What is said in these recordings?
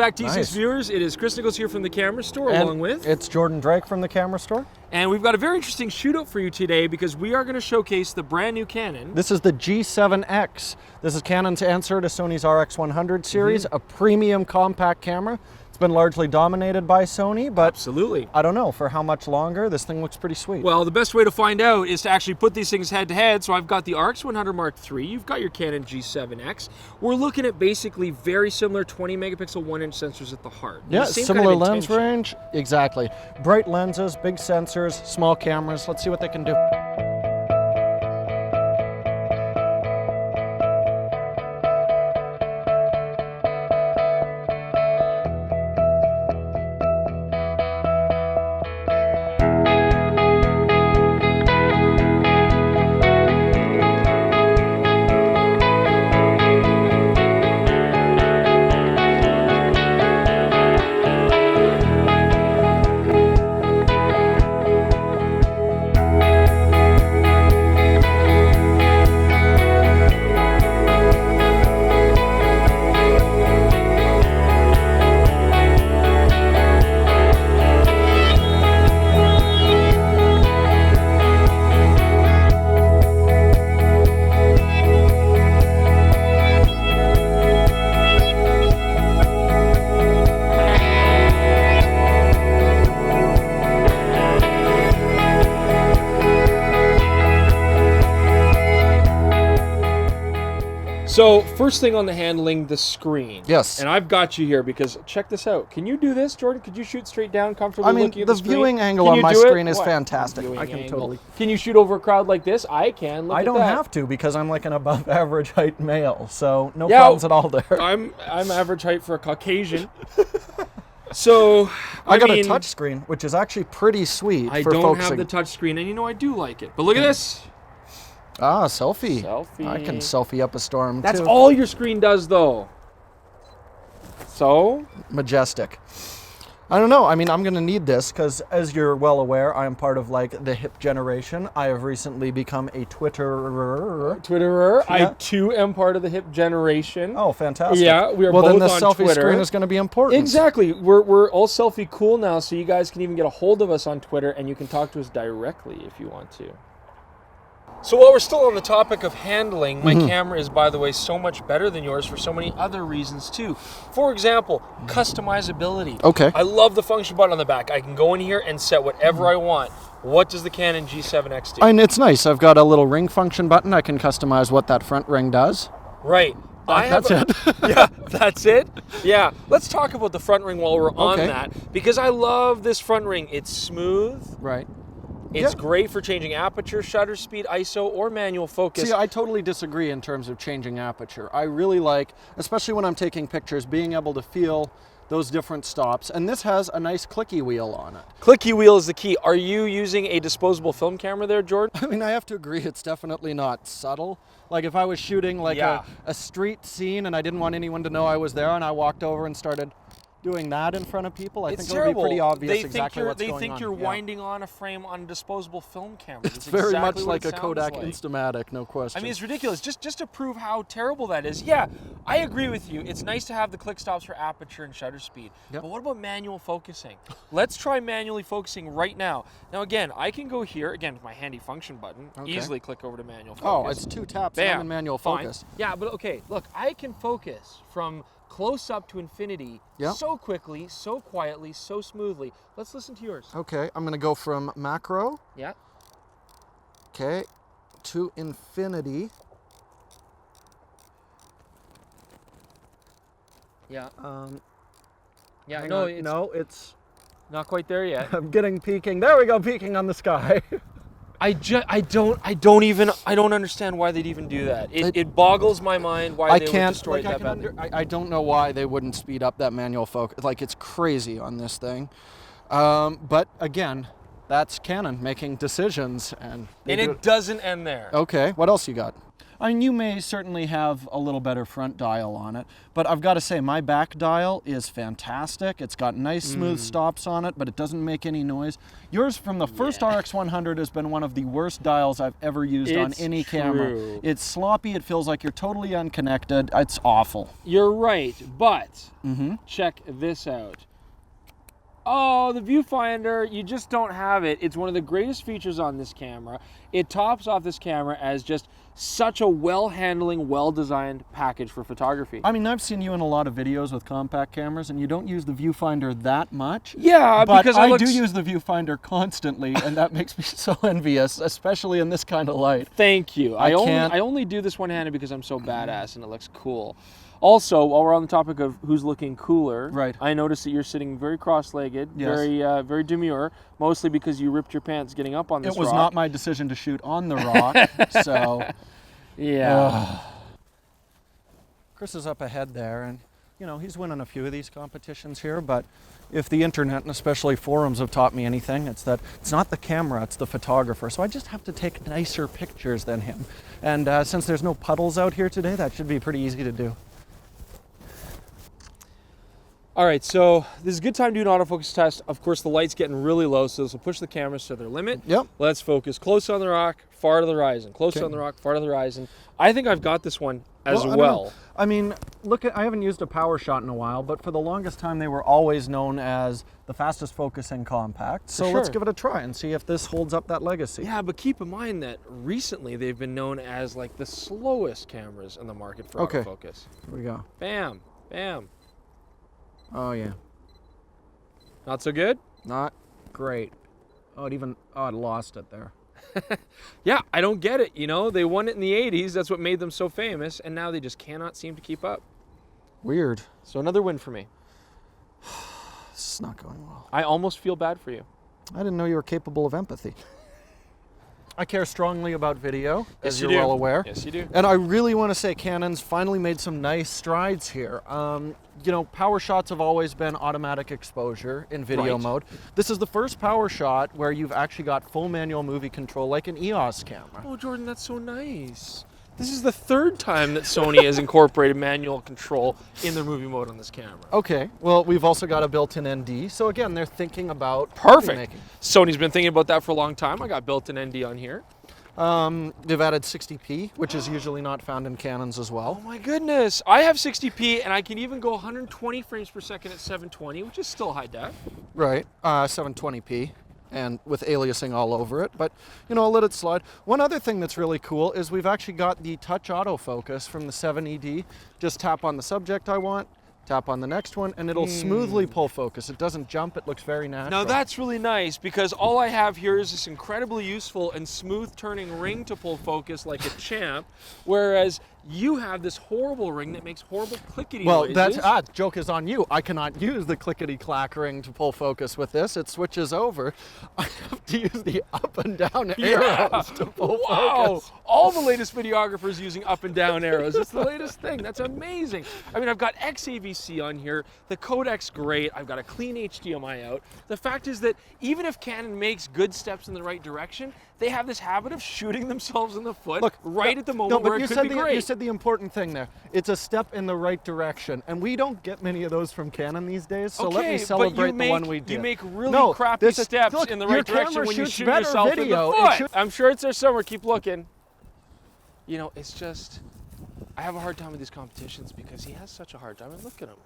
back, TCS viewers. It is Chris Nichols here from the camera store, and along with... It's Jordan Drake from the camera store. And we've got a very interesting shootout for you today because we are going to showcase the brand new Canon. This is the G7X. This is Canon's answer to Sony's RX100 series, a premium compact camera. It's been largely dominated by Sony, but absolutely, I don't know, for how much longer, this thing looks pretty sweet. Well, the best way to find out is to actually put these things head to head. So I've got the RX100 Mark III, you've got your Canon G7X. We're looking at basically very similar 20 megapixel 1-inch sensors at the heart. Yeah, similar lens range, exactly. Bright lenses, big sensors, small cameras. Let's see what they can do. So, first thing on the handling, the screen. Yes. And I've got you here because check this out. Can you do this, Jordan? Could you shoot straight down comfortably looking at the screen? The viewing angle on my screen is fantastic. I can totally. Can you shoot over a crowd like this? I can. Look I at don't that. have to because I'm like an above average height male, so no problems at all there. I'm average height for a Caucasian. So, I got a touch screen, which is actually pretty sweet I for don't focusing. have the touch screen, and you know I do like it. But look at this. Ah, selfie. Selfie. I can selfie up a storm, That's too. all your screen does, though. So? Majestic. I don't know. I mean, I'm going to need this because, as you're well aware, I am part of, like, the hip generation. I have recently become a Twitterer. Yeah. I, too, am part of the hip generation. Oh, fantastic. Yeah, we are both both on Twitter. on Well, then the selfie Twitter. screen is going to be important. Exactly. We're all selfie cool now, so you guys can even get a hold of us on Twitter, and you can talk to us directly if you want to. So while we're still on the topic of handling, my camera is, by the way, so much better than yours for so many other reasons, too. For example, customizability. Okay. I love the function button on the back. I can go in here and set whatever I want. What does the Canon G7X do? And it's nice. I've got a little ring function button. I can customize what that front ring does. Right. That's it. Yeah, that's it. Yeah. Let's talk about the front ring while we're on that, because I love this front ring. It's smooth. Right. It's great for changing aperture, shutter speed, ISO, or manual focus. See, I totally disagree in terms of changing aperture. I really like, especially when I'm taking pictures, being able to feel those different stops. And this has a nice clicky wheel on it. Clicky wheel is the key. Are you using a disposable film camera there, Jordan? I mean, I have to agree, it's definitely not subtle. Like if I was shooting like a street scene and I didn't want anyone to know I was there and I walked over and started doing that in front of people, I think it would be pretty obvious exactly what's going on. They think you're winding on a frame on a disposable film camera. It's very much like a Kodak Instamatic, no question. I mean, it's ridiculous. Just to prove how terrible that is. Yeah, I agree with you. It's nice to have the click stops for aperture and shutter speed. But what about manual focusing? Let's try manually focusing right now. Now, again, I can go here, again, with my handy function button, easily click over to manual focus. Oh, it's 2 taps and I'm in manual focus. Yeah, but okay, look, I can focus from close up to infinity so quickly, so quietly, so smoothly. Let's listen to yours. Okay, I'm going to go from macro. Yeah. Okay, to infinity. Yeah. Yeah, no, it's not quite there yet. I'm getting peaking. There we go, peaking on the sky. I don't understand why they'd even do that. It boggles my mind why they would destroy it that badly. I don't know why they wouldn't speed up that manual focus. Like, it's crazy on this thing. But again, that's Canon making decisions, and it doesn't end there. Okay, what else you got? I mean, you may certainly have a little better front dial on it, but I've got to say my back dial is fantastic. It's got nice smooth stops on it, but it doesn't make any noise. Yours from the first RX100 has been one of the worst dials I've ever used on any camera. It's sloppy, it feels like you're totally unconnected. It's awful. You're right, but check this out. Oh, the viewfinder, you just don't have it. It's one of the greatest features on this camera. It tops off this camera as just such a well-handling, well-designed package for photography. I mean, I've seen you in a lot of videos with compact cameras, and you don't use the viewfinder that much. Yeah, but because I do use the viewfinder constantly, and that makes me so envious, especially in this kind of light. Thank you. I only do this one-handed because I'm so badass and it looks cool. Also, while we're on the topic of who's looking cooler, I noticed that you're sitting very cross-legged, very demure, mostly because you ripped your pants getting up on this rock. It was not my decision to shoot on the rock, so... Yeah. Chris is up ahead there, and, you know, he's winning a few of these competitions here, but if the internet, and especially forums, have taught me anything, it's that it's not the camera, it's the photographer. So I just have to take nicer pictures than him. And since there's no puddles out here today, that should be pretty easy to do. All right, so this is a good time to do an autofocus test. Of course, the light's getting really low, so this will push the cameras to their limit. Yep. Let's focus close on the rock, far to the horizon. Close on the rock, far to the horizon. I think I've got this one as well. I mean, I haven't used a power shot in a while, but for the longest time they were always known as the fastest focusing compact. So let's give it a try and see if this holds up that legacy. Yeah, but keep in mind that recently they've been known as like the slowest cameras in the market for autofocus. Here we go. Bam, bam. Oh yeah. Not so good? Not great. Oh, it lost it there. Yeah, I don't get it. You know, they won it in the 80s. That's what made them so famous. And now they just cannot seem to keep up. Weird. So another win for me. This is not going well. I almost feel bad for you. I didn't know you were capable of empathy. I care strongly about video, as you're do. well aware. Yes, you do. And I really want to say Canon's finally made some nice strides here. You know, power shots have always been automatic exposure in video mode. This is the first power shot where you've actually got full manual movie control like an EOS camera. Oh, Jordan, that's so nice. This is the third time that Sony has incorporated manual control in their movie mode on this camera. Okay, well, we've also got a built-in ND. So again, they're thinking about Perfect. Sony's been thinking about that for a long time. I got built-in ND on here. They've added 60p, which is usually not found in Canons as well. Oh my goodness. I have 60p and I can even go 120 frames per second at 720, which is still high def. Right, 720p. And with aliasing all over it, but you know, I'll let it slide. One other thing that's really cool is we've actually got the touch autofocus from the 7ED. Just tap on the subject I want, tap on the next one, and it'll smoothly pull focus. It doesn't jump, it looks very natural. Now that's really nice because all I have here is this incredibly useful and smooth turning ring to pull focus like a champ, whereas you have this horrible ring that makes horrible clickety noises. Well, joke is on you. I cannot use the clickety-clack ring to pull focus with this. It switches over. I have to use the up and down arrows to pull focus. All the latest videographers using up and down arrows. It's the latest thing. That's amazing. I mean, I've got XAVC on here. The codec's great. I've got a clean HDMI out. The fact is that even if Canon makes good steps in the right direction, they have this habit of shooting themselves in the foot at the moment where it could be great. You said the important thing there. It's a step in the right direction, and we don't get many of those from Canon these days, so let me celebrate the one we did. You make really crappy steps in the right direction when you shoot yourself in the foot. I'm sure it's there somewhere. Keep looking. You know, it's just, I have a hard time with these competitions because he has such a hard time. And look at him.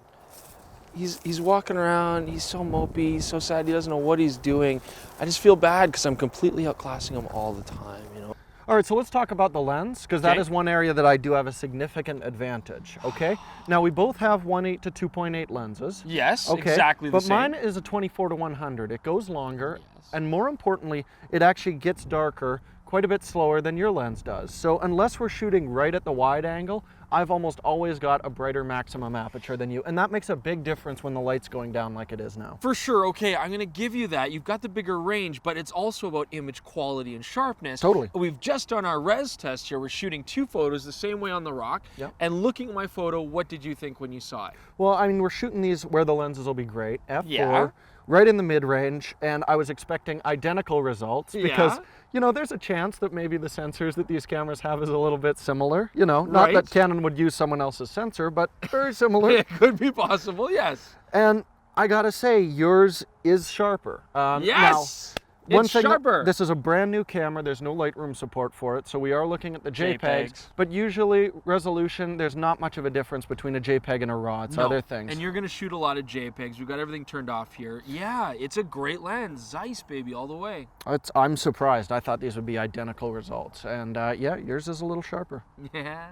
He's walking around, he's so mopey, he's so sad, he doesn't know what he's doing. I just feel bad because I'm completely outclassing him all the time, you know. All right, so let's talk about the lens, because that is one area that I do have a significant advantage, okay? Now, we both have 1.8 to 2.8 lenses. Yes, exactly the same. But mine is a 24 to 100. It goes longer, and more importantly, it actually gets darker quite a bit slower than your lens does. So unless we're shooting right at the wide angle, I've almost always got a brighter maximum aperture than you, and that makes a big difference when the light's going down like it is now. For sure, okay, I'm gonna give you that. You've got the bigger range, but it's also about image quality and sharpness. Totally. We've just done our res test here. We're shooting two photos the same way on the rock, and looking at my photo, what did you think when you saw it? Well, I mean, we're shooting these where the lenses will be great, f4. right in the mid-range, and I was expecting identical results because, you know, there's a chance that maybe the sensors that these cameras have is a little bit similar. You know, not that Canon would use someone else's sensor, but very similar. It could be possible, yes. And I gotta say, yours is sharper. Yes! Now, it's sharper. This is a brand new camera. There's no Lightroom support for it, so we are looking at the JPEGs. But usually, resolution, there's not much of a difference between a JPEG and a RAW. It's other things. And you're going to shoot a lot of JPEGs. We've got everything turned off here. Yeah, it's a great lens. Zeiss, baby, all the way. I'm surprised. I thought these would be identical results. And yeah, yours is a little sharper. Yeah.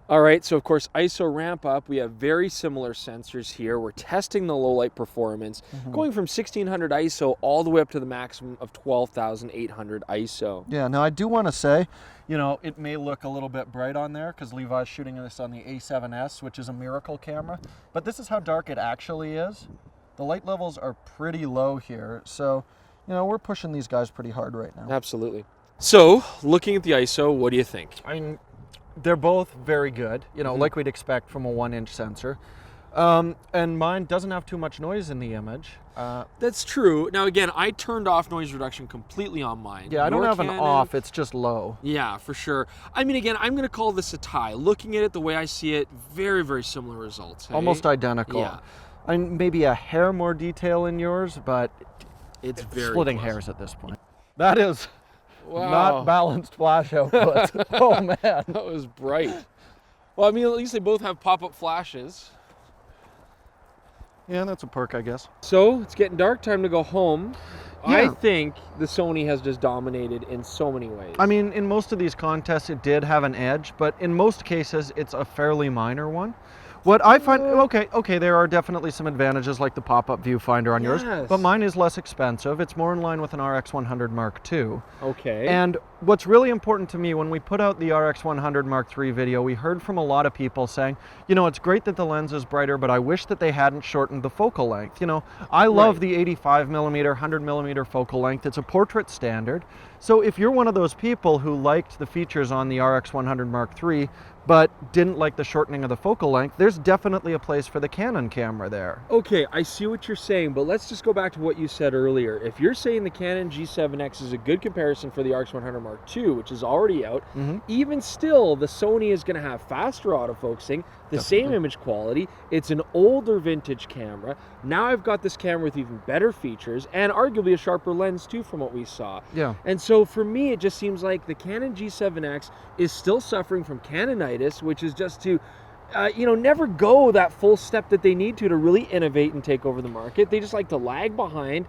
All right, so of course, ISO ramp up. We have very similar sensors here. We're testing the low light performance, going from 1600 ISO all the way up to the maximum of 12,800 ISO. Yeah, now I do want to say, you know, it may look a little bit bright on there because Levi's shooting this on the A7S, which is a miracle camera, but this is how dark it actually is. The light levels are pretty low here, so, you know, we're pushing these guys pretty hard right now. Absolutely. So, looking at the ISO, what do you think? I mean, they're both very good, you know, like we'd expect from a 1-inch sensor. And mine doesn't have too much noise in the image. That's true. Now, again, I turned off noise reduction completely on mine. Yeah, I don't have an off, it's just low. Yeah, for sure. I mean, again, I'm going to call this a tie. Looking at it the way I see it, very, very similar results. Hey? Almost identical. Yeah. I mean, maybe a hair more detail in yours, but it's very splitting close. Hairs at this point. That is... Wow. Not balanced flash output. Oh man, that was bright. Well, I mean, at least they both have pop-up flashes. Yeah, that's a perk, I guess. So it's getting dark. Time to go home. Yeah. I think the Sony has just dominated in so many ways. I mean, in most of these contests, it did have an edge, but in most cases, it's a fairly minor one. What I find, okay, there are definitely some advantages like the pop-up viewfinder on yours, but mine is less expensive. It's more in line with an RX100 Mark II. Okay. And what's really important to me, when we put out the RX100 Mark III video, we heard from a lot of people saying, you know, it's great that the lens is brighter, but I wish that they hadn't shortened the focal length. You know, I love the 85mm, 100mm focal length. It's a portrait standard. So if you're one of those people who liked the features on the RX100 Mark III, but didn't like the shortening of the focal length, there's definitely a place for the Canon camera there. Okay, I see what you're saying, but let's just go back to what you said earlier. If you're saying the Canon G7X is a good comparison for the RX100 Mark II, which is already out, even still, the Sony is going to have faster autofocusing, the same image quality. It's an older vintage camera. Now I've got this camera with even better features and arguably a sharper lens too from what we saw. Yeah. And so for me, it just seems like the Canon G7X is still suffering from Canonitis, which is just to you know, never go that full step that they need to really innovate and take over the market. They just like to lag behind.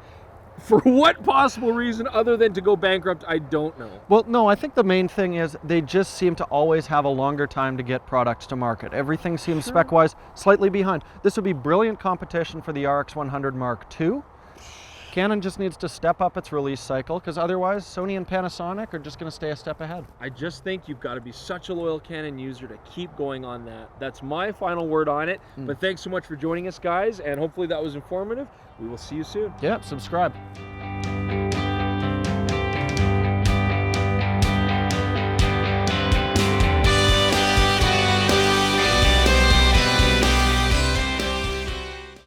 For what possible reason other than to go bankrupt, I don't know. Well, no, I think the main thing is they just seem to always have a longer time to get products to market. Everything seems spec-wise slightly behind. This would be brilliant competition for the RX100 Mark II. Canon just needs to step up its release cycle, because otherwise Sony and Panasonic are just going to stay a step ahead. I just think you've got to be such a loyal Canon user to keep going on that. That's my final word on it. But thanks so much for joining us, guys, and hopefully that was informative. We will see you soon. Yeah, subscribe.